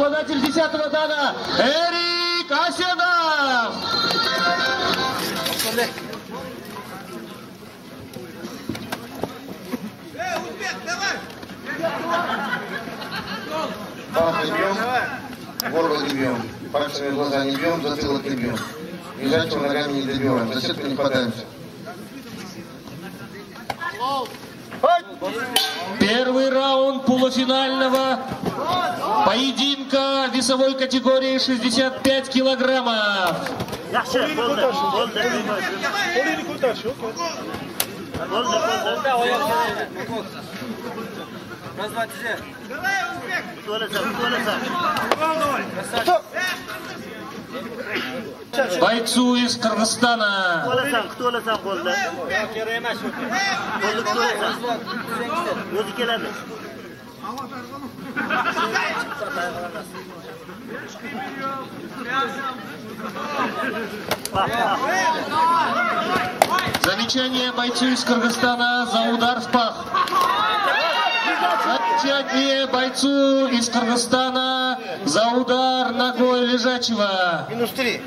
обладатель 10-го дана Эрик Аседов. Пах не бьем, горло не бьем, пальцами в глаза не бьем, затылок не бьем. Лежачего ногами не добиваем, за сетку не хватаемся. Первый раунд полуфинального поединка весовой категории 65 килограммов. Бойцу из Кыргызстана. Замечание бойцу из Кыргызстана за удар в пах. Замечание бойцу из Кыргызстана за удар ногой лежачего. -3.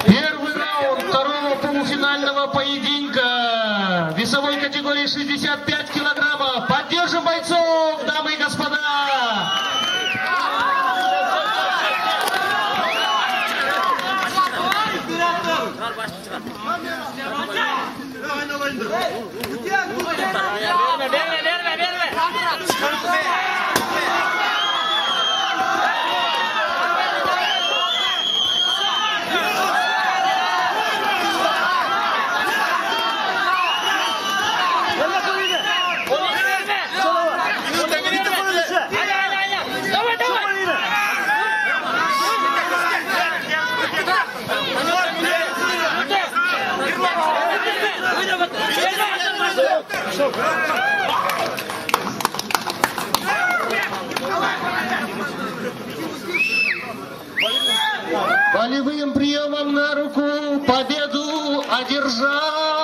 Первый раунд второго полуфинального поединка весовой категории 65 килограммов. Поддержим бойцов, дамы и господа! Болевым приемом на руку победу одержал